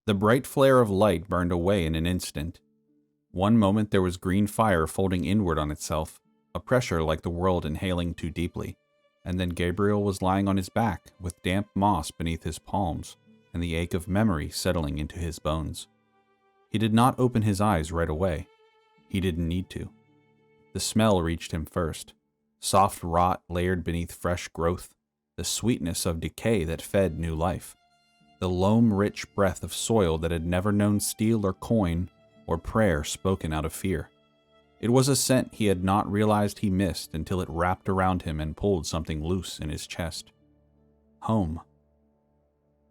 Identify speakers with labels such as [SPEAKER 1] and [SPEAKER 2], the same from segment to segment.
[SPEAKER 1] The bright flare of light burned away in an instant. One moment there was green fire folding inward on itself, a pressure like the world inhaling too deeply, and then Gabriel was lying on his back with damp moss beneath his palms and the ache of memory settling into his bones. He did not open his eyes right away. He didn't need to. The smell reached him first. Soft rot layered beneath fresh growth, the sweetness of decay that fed new life, the loam-rich breath of soil that had never known steel or coin or prayer spoken out of fear. It was a scent he had not realized he missed until it wrapped around him and pulled something loose in his chest. Home.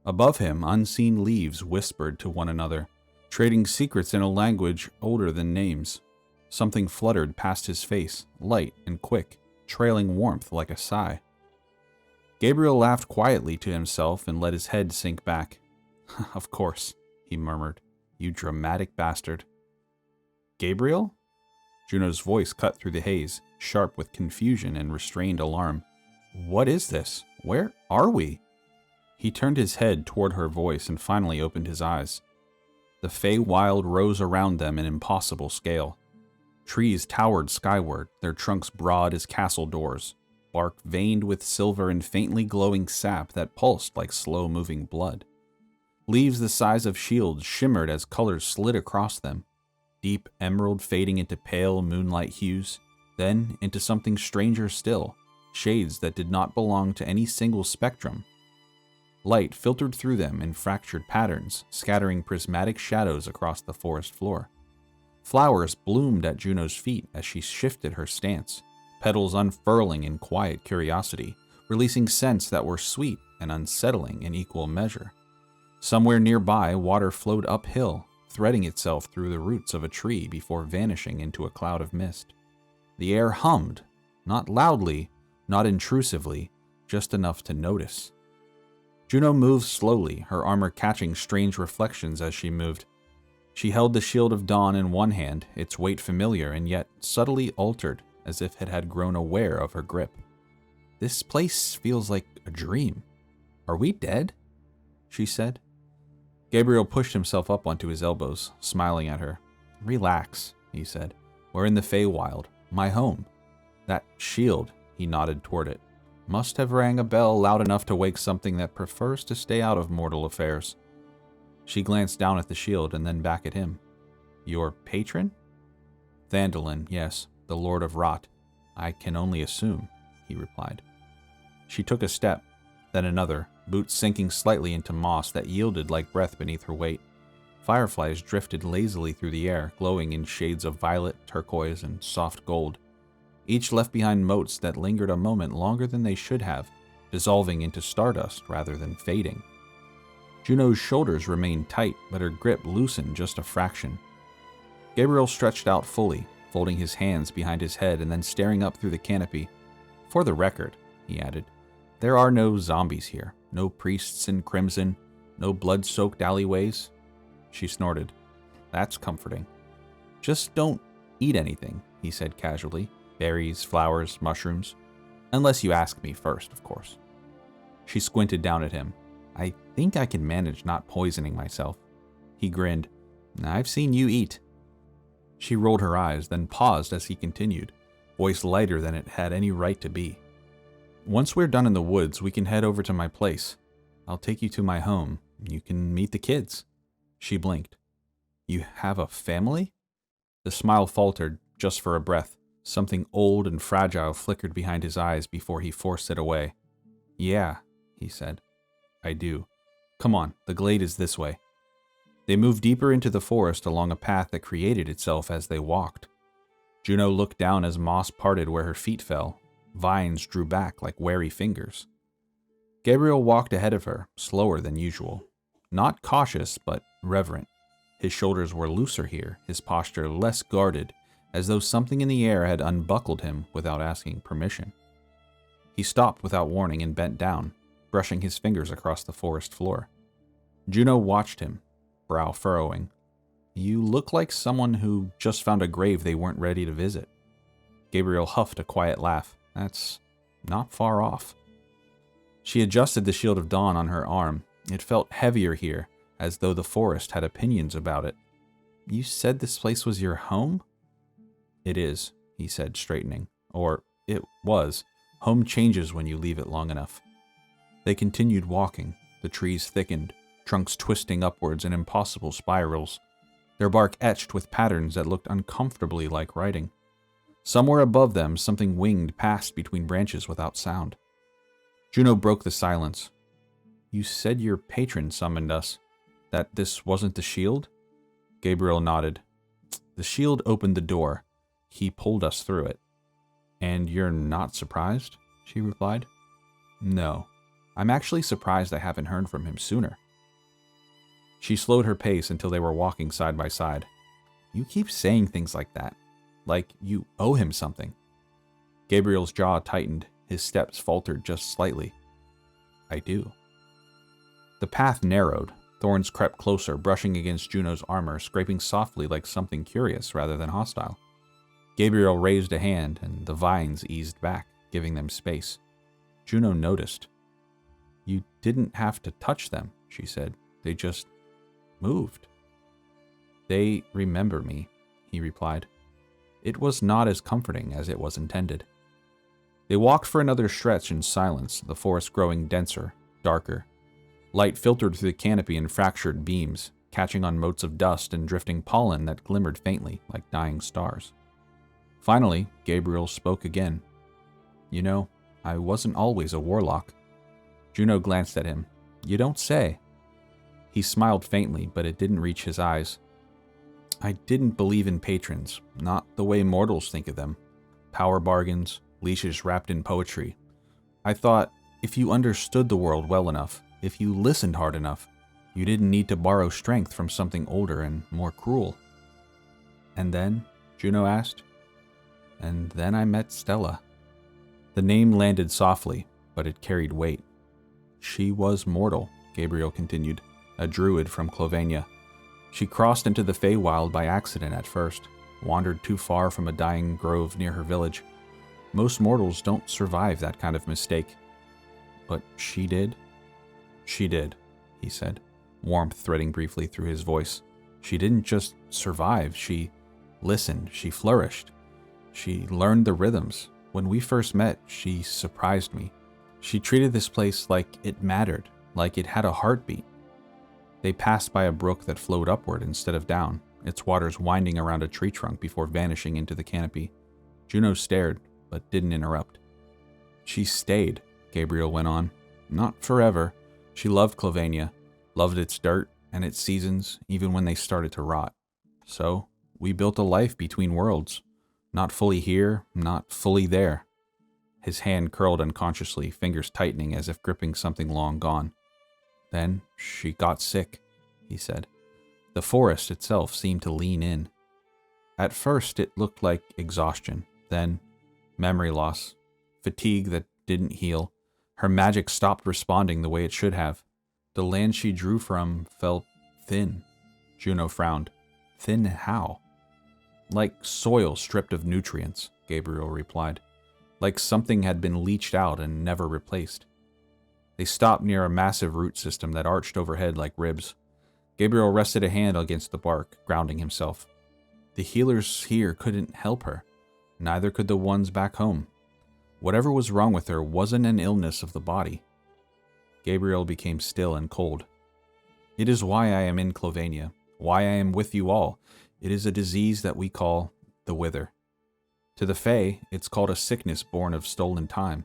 [SPEAKER 1] Above him, unseen leaves whispered to one another, trading secrets in a language older than names. Something fluttered past his face, light and quick, trailing warmth like a sigh. Gabriel laughed quietly to himself and let his head sink back. Of course, he murmured. You dramatic bastard. Gabriel? Juno's voice cut through the haze, sharp with confusion and restrained alarm. What is this? Where are we? He turned his head toward her voice and finally opened his eyes. The Feywild rose around them in impossible scale. Trees towered skyward, their trunks broad as castle doors, bark veined with silver and faintly glowing sap that pulsed like slow-moving blood. Leaves the size of shields shimmered as colors slid across them, deep emerald fading into pale moonlight hues, then into something stranger still, shades that did not belong to any single spectrum. Light filtered through them in fractured patterns, scattering prismatic shadows across the forest floor. Flowers bloomed at Juno's feet as she shifted her stance, petals unfurling in quiet curiosity, releasing scents that were sweet and unsettling in equal measure. Somewhere nearby, water flowed uphill, threading itself through the roots of a tree before vanishing into a cloud of mist. The air hummed, not loudly, not intrusively, just enough to notice. Juno moved slowly, her armor catching strange reflections as she moved. She held the Shield of Dawn in one hand, its weight familiar and yet subtly altered, as if it had grown aware of her grip. This place feels like a dream. Are we dead? She said. Gabriel pushed himself up onto his elbows, smiling at her. Relax, he said. We're in the Feywild, my home. That shield, he nodded toward it, must have rang a bell loud enough to wake something that prefers to stay out of mortal affairs. She glanced down at the shield and then back at him. Your patron? Thandalin, yes, the Lord of Rot. I can only assume, he replied. She took a step, then another, boots sinking slightly into moss that yielded like breath beneath her weight. Fireflies drifted lazily through the air, glowing in shades of violet, turquoise, and soft gold. Each left behind motes that lingered a moment longer than they should have, dissolving into stardust rather than fading. Juno's shoulders remained tight, but her grip loosened just a fraction. Gabriel stretched out fully, folding his hands behind his head and then staring up through the canopy. For the record, he added, there are no zombies here, no priests in crimson, no blood-soaked alleyways. She snorted. That's comforting. Just don't eat anything, he said casually. Berries, flowers, mushrooms. Unless you ask me first, of course. She squinted down at him. I think I can manage not poisoning myself. He grinned. I've seen you eat. She rolled her eyes, then paused as he continued, voice lighter than it had any right to be. Once we're done in the woods, we can head over to my place. I'll take you to my home. You can meet the kids. She blinked. You have a family? The smile faltered, just for a breath. Something old and fragile flickered behind his eyes before he forced it away. Yeah, he said. I do. Come on, the glade is this way. They moved deeper into the forest along a path that created itself as they walked. Juno looked down as moss parted where her feet fell. Vines drew back like wary fingers. Gabriel walked ahead of her, slower than usual. Not cautious, but reverent. His shoulders were looser here, his posture less guarded, as though something in the air had unbuckled him without asking permission. He stopped without warning and bent down, brushing his fingers across the forest floor. Juno watched him, brow furrowing. You look like someone who just found a grave they weren't ready to visit. Gabriel huffed a quiet laugh. That's not far off. She adjusted the Shield of Dawn on her arm. It felt heavier here, as though the forest had opinions about it. You said this place was your home? It is, he said, straightening. Or, it was. Home changes when you leave it long enough. They continued walking. The trees thickened, trunks twisting upwards in impossible spirals, their bark etched with patterns that looked uncomfortably like writing. Somewhere above them, something winged passed between branches without sound. Juno broke the silence. You said your patron summoned us. That this wasn't the shield? Gabriel nodded. The shield opened the door. He pulled us through it. And you're not surprised? She replied. No. I'm actually surprised I haven't heard from him sooner. She slowed her pace until they were walking side by side. You keep saying things like that. Like you owe him something. Gabriel's jaw tightened. His steps faltered just slightly. I do. The path narrowed. Thorns crept closer, brushing against Juno's armor, scraping softly like something curious rather than hostile. Gabriel raised a hand, and the vines eased back, giving them space. Juno noticed. You didn't have to touch them, she said. They just moved. They remember me, he replied. It was not as comforting as it was intended. They walked for another stretch in silence, the forest growing denser, darker. Light filtered through the canopy in fractured beams, catching on motes of dust and drifting pollen that glimmered faintly like dying stars. Finally, Gabriel spoke again. You know, I wasn't always a warlock. Juno glanced at him. You don't say. He smiled faintly, but it didn't reach his eyes. I didn't believe in patrons, not the way mortals think of them. Power bargains, leashes wrapped in poetry. I thought, if you understood the world well enough, if you listened hard enough, you didn't need to borrow strength from something older and more cruel. And then? Juno asked. And then I met Stella. The name landed softly, but it carried weight. She was mortal, Gabriel continued, a druid from Kjlovania. She crossed into the Feywild by accident at first, wandered too far from a dying grove near her village. Most mortals don't survive that kind of mistake. But she did? She did, he said, warmth threading briefly through his voice. She didn't just survive, she listened, she flourished. She learned the rhythms. When we first met, she surprised me. She treated this place like it mattered, like it had a heartbeat. They passed by a brook that flowed upward instead of down, its waters winding around a tree trunk before vanishing into the canopy. Juno stared, but didn't interrupt. She stayed, Gabriel went on. Not forever. She loved Kjlovania, loved its dirt and its seasons, even when they started to rot. So, we built a life between worlds. Not fully here, not fully there. His hand curled unconsciously, fingers tightening as if gripping something long gone. Then she got sick, he said. The forest itself seemed to lean in. At first it looked like exhaustion, then memory loss, fatigue that didn't heal. Her magic stopped responding the way it should have. The land she drew from felt thin. Juno frowned. Thin how? Like soil stripped of nutrients, Gabriel replied. Like something had been leached out and never replaced. They stopped near a massive root system that arched overhead like ribs. Gabriel rested a hand against the bark, grounding himself. The healers here couldn't help her. Neither could the ones back home. Whatever was wrong with her wasn't an illness of the body. Gabriel became still and cold. It is why I am in Kjlovania, why I am with you all. It is a disease that we call the Wither. To the Fae, it's called a sickness born of stolen time.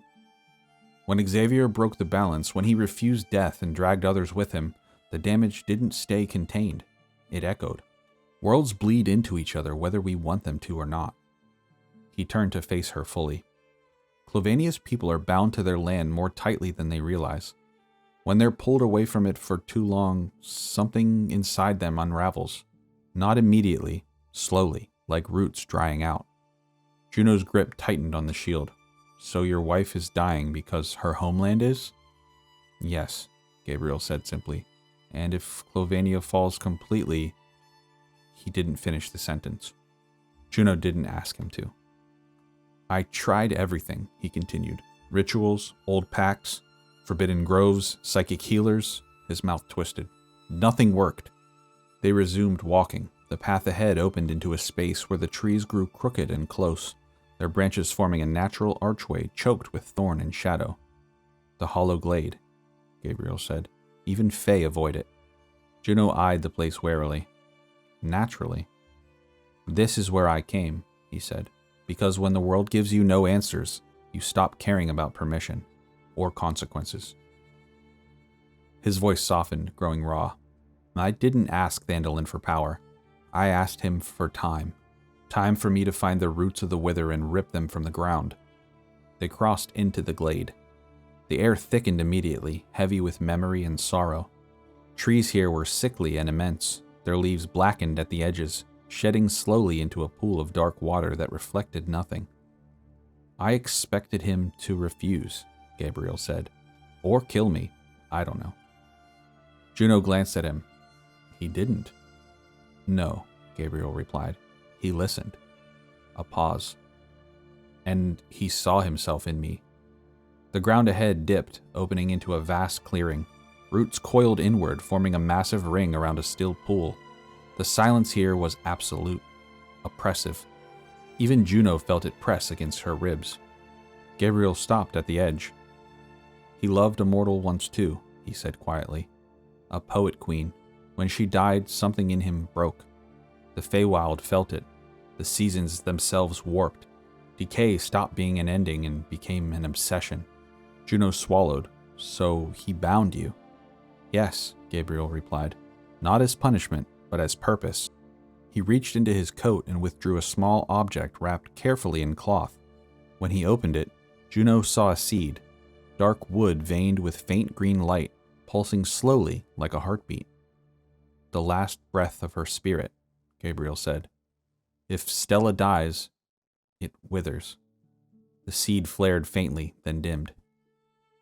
[SPEAKER 1] When Xavier broke the balance, when he refused death and dragged others with him, the damage didn't stay contained. It echoed. Worlds bleed into each other whether we want them to or not. He turned to face her fully. Kjlovania's people are bound to their land more tightly than they realize. When they're pulled away from it for too long, something inside them unravels. Not immediately, slowly, like roots drying out. Juno's grip tightened on the shield. So your wife is dying because her homeland is? Yes, Gabriel said simply. And if Kjlovania falls completely... He didn't finish the sentence. Juno didn't ask him to. I tried everything, he continued. Rituals, old pacts, forbidden groves, psychic healers. His mouth twisted. Nothing worked. They resumed walking. The path ahead opened into a space where the trees grew crooked and close, their branches forming a natural archway choked with thorn and shadow. The hollow glade, Gabriel said. Even Fae avoid it. Juno eyed the place warily. Naturally. This is where I came, he said, because when the world gives you no answers, you stop caring about permission or consequences. His voice softened, growing raw. I didn't ask Thandalin for power. I asked him for time. Time for me to find the roots of the wither and rip them from the ground. They crossed into the glade. The air thickened immediately, heavy with memory and sorrow. Trees here were sickly and immense, their leaves blackened at the edges, shedding slowly into a pool of dark water that reflected nothing. I expected him to refuse, Gabriel said. Or kill me. I don't know. Juno glanced at him. He didn't. No, Gabriel replied. He listened. A pause. And he saw himself in me. The ground ahead dipped, opening into a vast clearing. Roots coiled inward, forming a massive ring around a still pool. The silence here was absolute, oppressive. Even Juno felt it press against her ribs. Gabriel stopped at the edge. He loved a mortal once too, he said quietly. A poet queen. When she died, something in him broke. The Feywild felt it. The seasons themselves warped. Decay stopped being an ending and became an obsession. Juno swallowed. So he bound you? Yes, Gabriel replied. Not as punishment, but as purpose. He reached into his coat and withdrew a small object wrapped carefully in cloth. When he opened it, Juno saw a seed, dark wood veined with faint green light, pulsing slowly like a heartbeat. The last breath of her spirit, Gabriel said. If Stella dies, it withers. The seed flared faintly, then dimmed.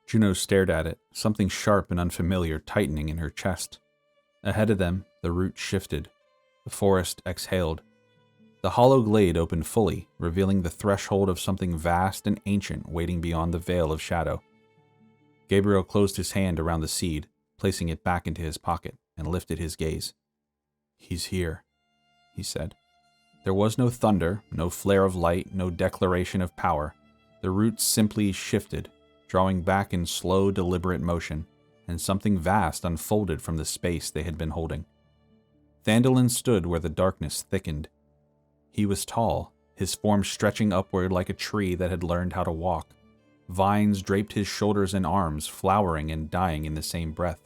[SPEAKER 1] Juno stared at it, something sharp and unfamiliar tightening in her chest. Ahead of them, the roots shifted. The forest exhaled. The hollow glade opened fully, revealing the threshold of something vast and ancient waiting beyond the veil of shadow. Gabriel closed his hand around the seed, placing it back into his pocket, and lifted his gaze. He's here, he said. There was no thunder, no flare of light, no declaration of power. The roots simply shifted, drawing back in slow, deliberate motion, and something vast unfolded from the space they had been holding. Thandalin stood where the darkness thickened. He was tall, his form stretching upward like a tree that had learned how to walk. Vines draped his shoulders and arms, flowering and dying in the same breath.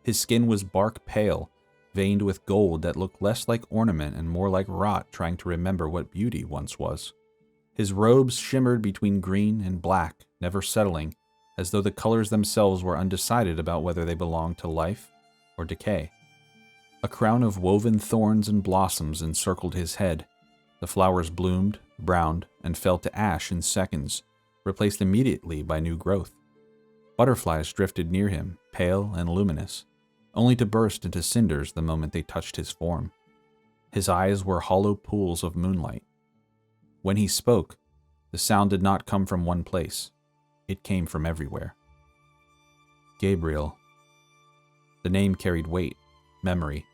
[SPEAKER 1] His skin was bark pale, veined with gold that looked less like ornament and more like rot trying to remember what beauty once was. His robes shimmered between green and black, never settling, as though the colors themselves were undecided about whether they belonged to life or decay. A crown of woven thorns and blossoms encircled his head. The flowers bloomed, browned, and fell to ash in seconds, replaced immediately by new growth. Butterflies drifted near him, pale and luminous, only to burst into cinders the moment they touched his form. His eyes were hollow pools of moonlight. When he spoke, the sound did not come from one place. It came from everywhere. Gabriel. The name carried weight, memory,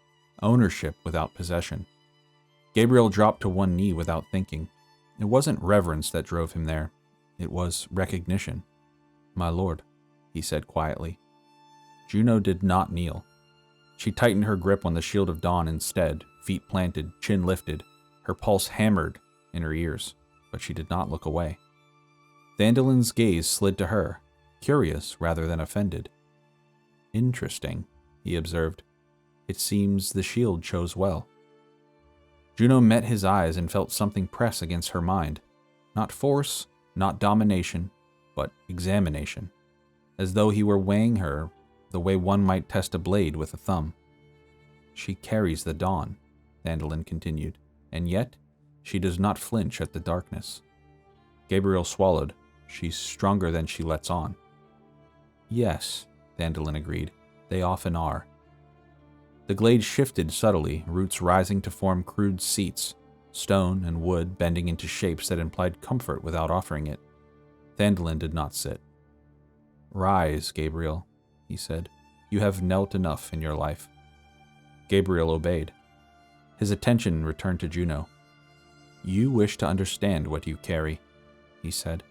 [SPEAKER 1] ownership without possession. Gabriel dropped to one knee without thinking. It wasn't reverence that drove him there. It was recognition. My lord, he said quietly. Juno did not kneel. She tightened her grip on the shield of dawn instead, feet planted, chin lifted, her pulse hammered in her ears, but she did not look away. Thandalin's gaze slid to her, curious rather than offended. Interesting, he observed. It seems the shield chose well. Juno met his eyes and felt something press against her mind. Not force, not domination, but examination, as though he were weighing her the way one might test a blade with a thumb. She carries the dawn, Thandalin continued, and yet she does not flinch at the darkness. Gabriel swallowed. She's stronger than she lets on. Yes, Thandalin agreed. They often are. The glade shifted subtly, roots rising to form crude seats, stone and wood bending into shapes that implied comfort without offering it. Thandalin did not sit. Rise, Gabriel, he said. You have knelt enough in your life. Gabriel obeyed. His attention returned to Juno. You wish to understand what you carry, he said,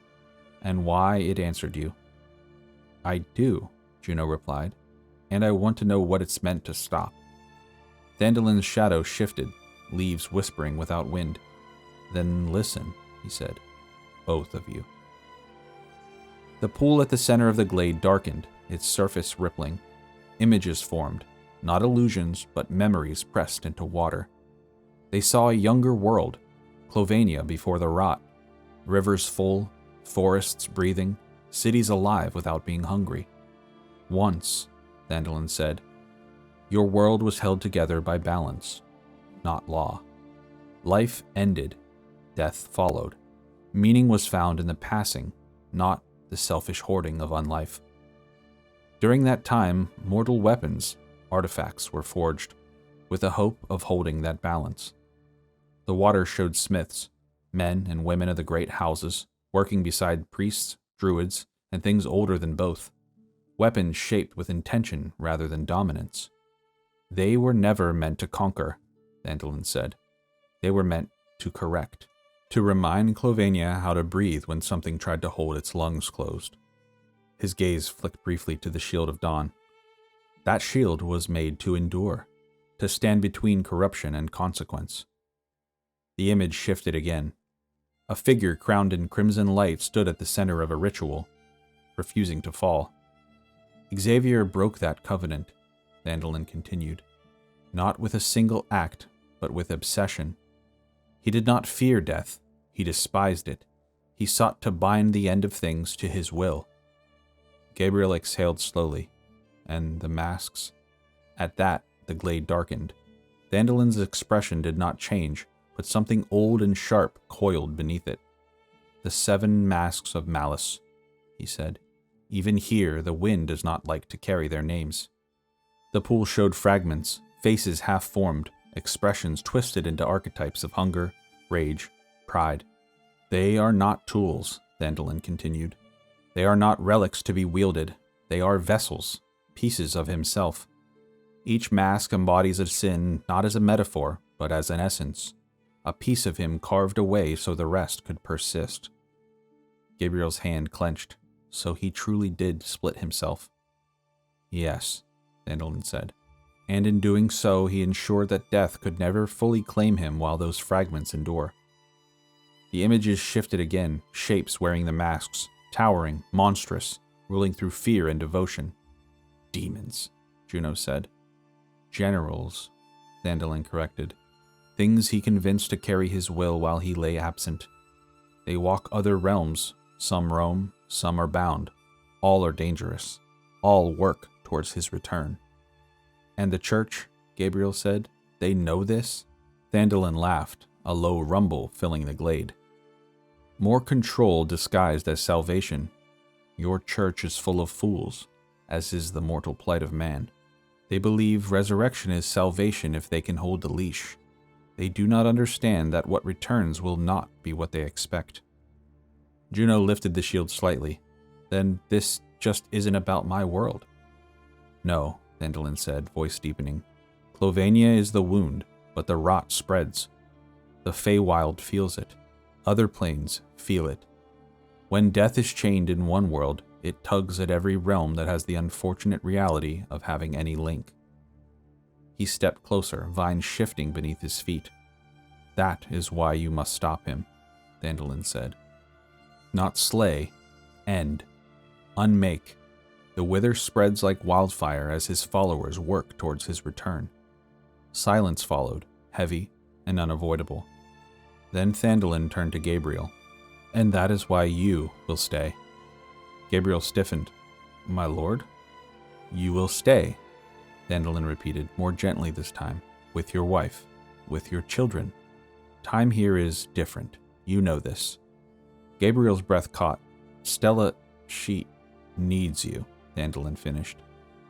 [SPEAKER 1] and why it answered you. I do, Juno replied, and I want to know what it's meant to stop. Thandolin's shadow shifted, leaves whispering without wind. Then listen, he said, both of you. The pool at the center of the glade darkened, its surface rippling. Images formed, not illusions, but memories pressed into water. They saw a younger world, Kjlovania before the rot, rivers full, forests breathing, cities alive without being hungry. Once, Thandolin said, your world was held together by balance, not law. Life ended, death followed. Meaning was found in the passing, not the selfish hoarding of unlife. During that time, mortal weapons, artifacts were forged, with the hope of holding that balance. The water showed smiths, men and women of the great houses, working beside priests, druids, and things older than both. Weapons shaped with intention rather than dominance. They were never meant to conquer, Thandolin said. They were meant to correct, to remind Kjlovania how to breathe when something tried to hold its lungs closed. His gaze flicked briefly to the Shield of Dawn. That shield was made to endure, to stand between corruption and consequence. The image shifted again. A figure crowned in crimson light stood at the center of a ritual, refusing to fall. Xavier broke that covenant, Thandolin continued, not with a single act, but with obsession. He did not fear death, he despised it. He sought to bind the end of things to his will. Gabriel exhaled slowly, and the masks. At that, the glade darkened. Thandolin's expression did not change, but something old and sharp coiled beneath it. The 7 masks of Malice, he said. Even here, the wind does not like to carry their names. The pool showed fragments, faces half-formed, expressions twisted into archetypes of hunger, rage, pride. They are not tools, Thandolin continued. They are not relics to be wielded. They are vessels, pieces of himself. Each mask embodies a sin not as a metaphor, but as an essence, a piece of him carved away so the rest could persist. Gabriel's hand clenched, so he truly did split himself. Yes, Thandolin said, and in doing so he ensured that death could never fully claim him while those fragments endure. The images shifted again, shapes wearing the masks, towering, monstrous, ruling through fear and devotion. Demons, Juno said. Generals, Thandolin corrected. Things he convinced to carry his will while he lay absent. They walk other realms, some roam, some are bound. All are dangerous. All work towards his return. And the church, Gabriel said, they know this? Thandolin laughed, a low rumble filling the glade. More control disguised as salvation. Your church is full of fools, as is the mortal plight of man. They believe resurrection is salvation if they can hold the leash. They do not understand that what returns will not be what they expect. Juno lifted the shield slightly. Then this just isn't about my world. No, Thandolin said, voice deepening. Kjlovania is the wound, but the rot spreads. The Feywild feels it. Other planes feel it. When death is chained in one world, it tugs at every realm that has the unfortunate reality of having any link. He stepped closer, vines shifting beneath his feet. That is why you must stop him, Thandolin said. Not slay, end, unmake. The wither spreads like wildfire as his followers work towards his return. Silence followed, heavy and unavoidable. Then Thandolin turned to Gabriel. And that is why you will stay. Gabriel stiffened. My lord? You will stay, Thandolin repeated, more gently this time, with your wife, with your children. Time here is different. You know this. Gabriel's breath caught. Stella, she needs you, Thandolin finished.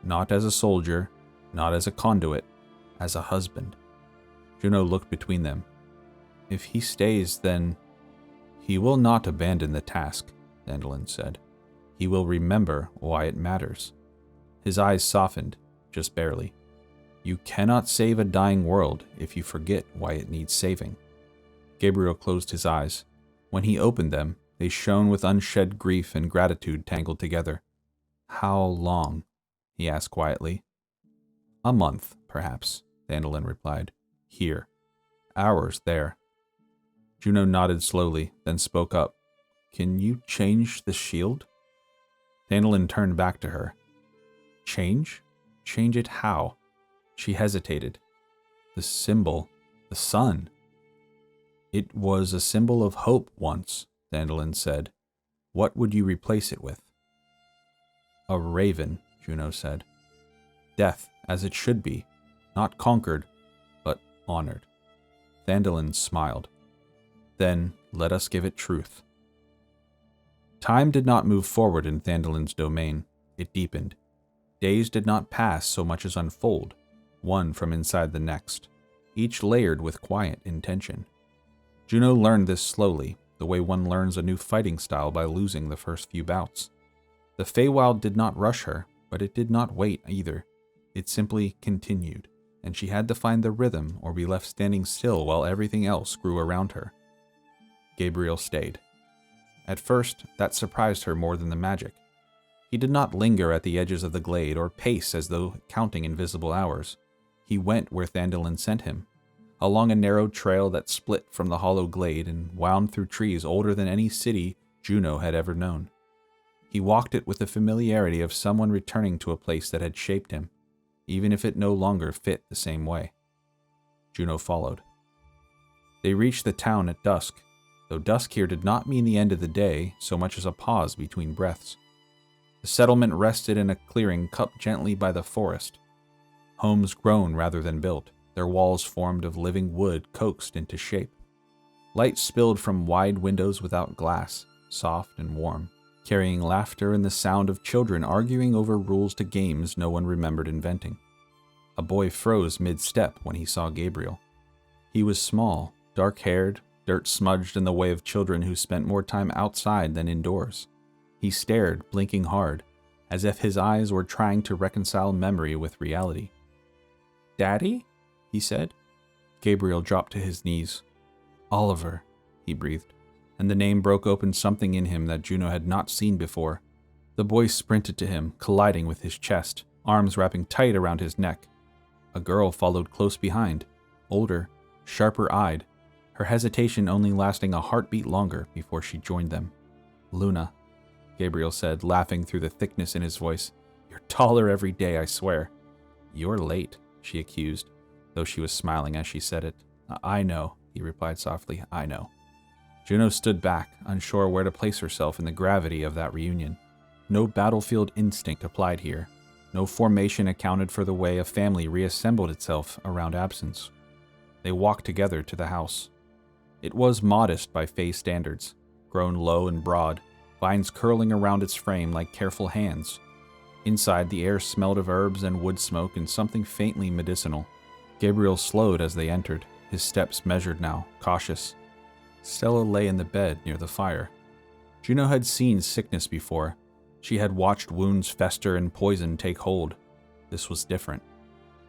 [SPEAKER 1] Not as a soldier, not as a conduit, as a husband. Juno looked between them. If he stays, then... He will not abandon the task, Thandolin said. He will remember why it matters. His eyes softened, just barely. You cannot save a dying world if you forget why it needs saving. Gabriel closed his eyes. When he opened them, they shone with unshed grief and gratitude tangled together. How long? He asked quietly. A month, perhaps, Thandalin replied. Here. Hours there. Juno nodded slowly, then spoke up. Can you change the shield? Thandalin turned back to her. Change? Change it how? She hesitated. The symbol. The sun. It was a symbol of hope once, Thandalin said. What would you replace it with? A raven, Juno said. Death, as it should be. Not conquered, but honored. Thandalin smiled. Then let us give it truth. Time did not move forward in Thandalin's domain. It deepened. Days did not pass so much as unfold, one from inside the next, each layered with quiet intention. Juno learned this slowly, the way one learns a new fighting style by losing the first few bouts. The Feywild did not rush her, but it did not wait either. It simply continued, and she had to find the rhythm or be left standing still while everything else grew around her. Gabriel stayed. At first, that surprised her more than the magic. He did not linger at the edges of the glade or pace as though counting invisible hours. He went where Thandalin sent him, along a narrow trail that split from the hollow glade and wound through trees older than any city Juno had ever known. He walked it with the familiarity of someone returning to a place that had shaped him, even if it no longer fit the same way. Juno followed. They reached the town at dusk, though dusk here did not mean the end of the day so much as a pause between breaths. The settlement rested in a clearing cupped gently by the forest. Homes grown rather than built, their walls formed of living wood coaxed into shape. Light spilled from wide windows without glass, soft and warm, carrying laughter and the sound of children arguing over rules to games no one remembered inventing. A boy froze mid-step when he saw Gabriel. He was small, dark-haired, dirt-smudged in the way of children who spent more time outside than indoors. He stared, blinking hard, as if his eyes were trying to reconcile memory with reality. "Daddy?" he said. Gabriel dropped to his knees. "Oliver," he breathed, and the name broke open something in him that Juno had not seen before. The boy sprinted to him, colliding with his chest, arms wrapping tight around his neck. A girl followed close behind, older, sharper-eyed, her hesitation only lasting a heartbeat longer before she joined them. "Luna," Gabriel said, laughing through the thickness in his voice. "You're taller every day, I swear." "You're late," she accused, though she was smiling as she said it. "I know," he replied softly, "I know." Juno stood back, unsure where to place herself in the gravity of that reunion. No battlefield instinct applied here. No formation accounted for the way a family reassembled itself around absence. They walked together to the house. It was modest by Fey standards, grown low and broad, vines curling around its frame like careful hands. Inside, the air smelled of herbs and wood smoke and something faintly medicinal. Gabriel slowed as they entered, his steps measured now, cautious. Stella lay in the bed near the fire. Juno had seen sickness before. She had watched wounds fester and poison take hold. This was different.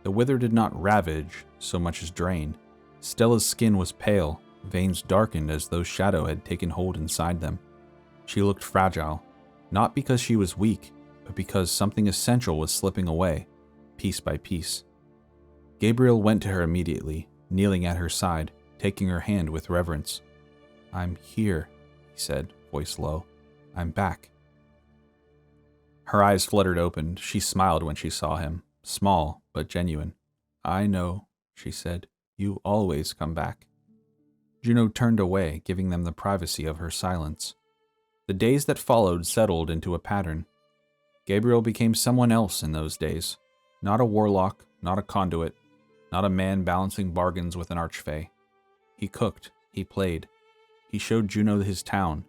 [SPEAKER 1] The wither did not ravage so much as drain. Stella's skin was pale, veins darkened as though shadow had taken hold inside them. She looked fragile, not because she was weak, but because something essential was slipping away, piece by piece. Gabriel went to her immediately, kneeling at her side, taking her hand with reverence. "I'm here," he said, voice low. "I'm back." Her eyes fluttered open. She smiled when she saw him, small but genuine. "I know," she said. "You always come back." Juno turned away, giving them the privacy of her silence. The days that followed settled into a pattern. Gabriel became someone else in those days. Not a warlock, not a conduit, not a man balancing bargains with an archfey. He cooked, he played. He showed Juno his town.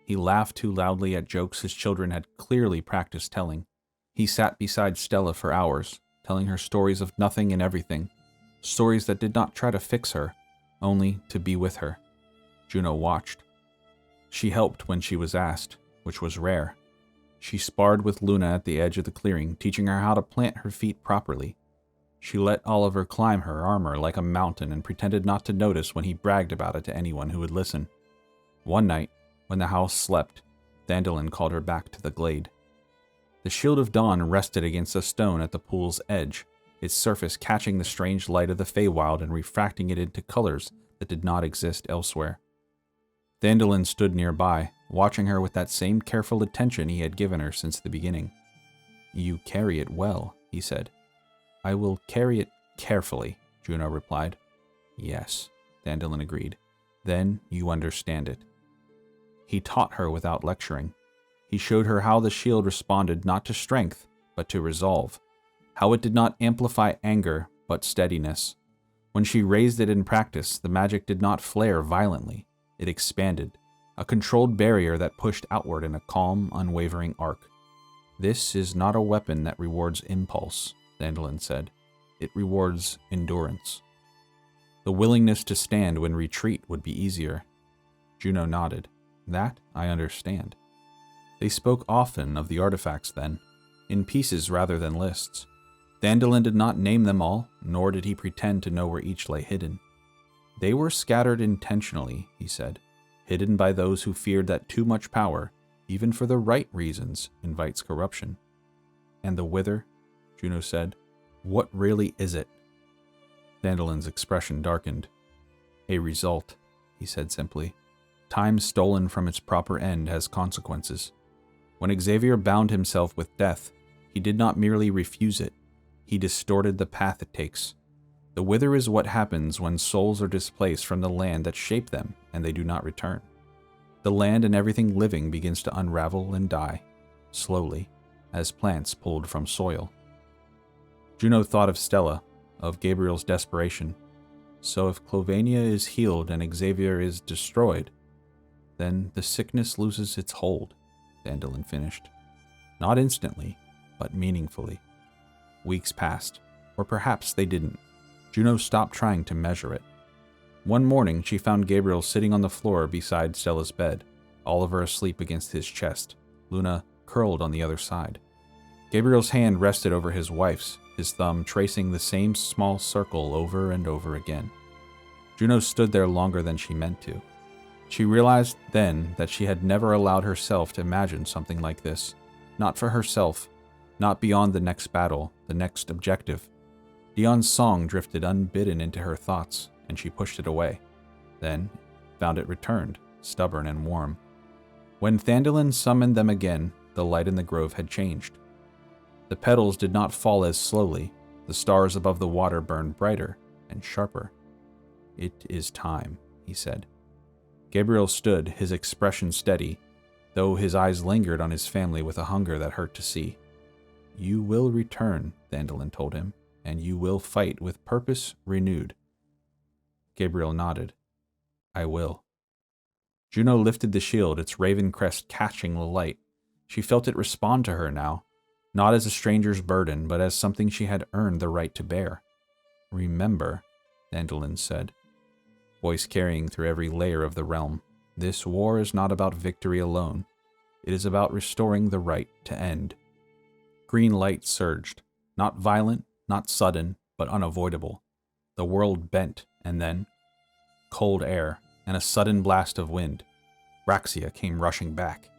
[SPEAKER 1] He laughed too loudly at jokes his children had clearly practiced telling. He sat beside Stella for hours, telling her stories of nothing and everything, stories that did not try to fix her, only to be with her. Juno watched. She helped when she was asked, which was rare. She sparred with Luna at the edge of the clearing, teaching her how to plant her feet properly. She let Oliver climb her armor like a mountain and pretended not to notice when he bragged about it to anyone who would listen. One night, when the house slept, Thandolin called her back to the glade. The Shield of Dawn rested against a stone at the pool's edge, its surface catching the strange light of the Feywild and refracting it into colors that did not exist elsewhere. Thandolin stood nearby, watching her with that same careful attention he had given her since the beginning. "You carry it well," he said. "I will carry it carefully," Juno replied. "Yes," Thandolin agreed. "Then you understand it." He taught her without lecturing. He showed her how the shield responded not to strength, but to resolve. How it did not amplify anger, but steadiness. When she raised it in practice, the magic did not flare violently. It expanded, a controlled barrier that pushed outward in a calm, unwavering arc. "This is not a weapon that rewards impulse," Thandolin said. "It rewards endurance." The willingness to stand when retreat would be easier. Juno nodded. "That I understand." They spoke often of the artifacts then, in pieces rather than lists. Thandolin did not name them all, nor did he pretend to know where each lay hidden. They were scattered intentionally, he said, hidden by those who feared that too much power, even for the right reasons, invites corruption. "And the Wither?" Juno said. "What really is it?" Thandolin's expression darkened. "A result," he said simply. "Time stolen from its proper end has consequences. When Xavier bound himself with death, he did not merely refuse it, he distorted the path it takes. The Wither is what happens when souls are displaced from the land that shaped them and they do not return. The land and everything living begins to unravel and die, slowly, as plants pulled from soil." Juno thought of Stella, of Gabriel's desperation. So if Kjlovania is healed and Xavier is destroyed, then the sickness loses its hold, Thandolin finished. Not instantly, but meaningfully. Weeks passed, or perhaps they didn't. Juno stopped trying to measure it. One morning, she found Gabriel sitting on the floor beside Stella's bed, Oliver asleep against his chest, Luna curled on the other side. Gabriel's hand rested over his wife's, his thumb tracing the same small circle over and over again. Juno stood there longer than she meant to. She realized then that she had never allowed herself to imagine something like this. Not for herself, not beyond the next battle, the next objective. Dion's song drifted unbidden into her thoughts, and she pushed it away. Then found it returned, stubborn and warm. When Thandolin summoned them again, the light in the grove had changed. The petals did not fall as slowly. The stars above the water burned brighter and sharper. "It is time," he said. Gabriel stood, his expression steady, though his eyes lingered on his family with a hunger that hurt to see. "You will return," Thandolin told him, "and you will fight with purpose renewed." Gabriel nodded. "I will." Juno lifted the shield, its raven crest catching the light. She felt it respond to her now, not as a stranger's burden, but as something she had earned the right to bear. "Remember," Thandolin said, voice carrying through every layer of the realm, "this war is not about victory alone. It is about restoring the right to end." Green light surged, not violent, not sudden, but unavoidable. The world bent, and then cold air and a sudden blast of wind. Raxia came rushing back.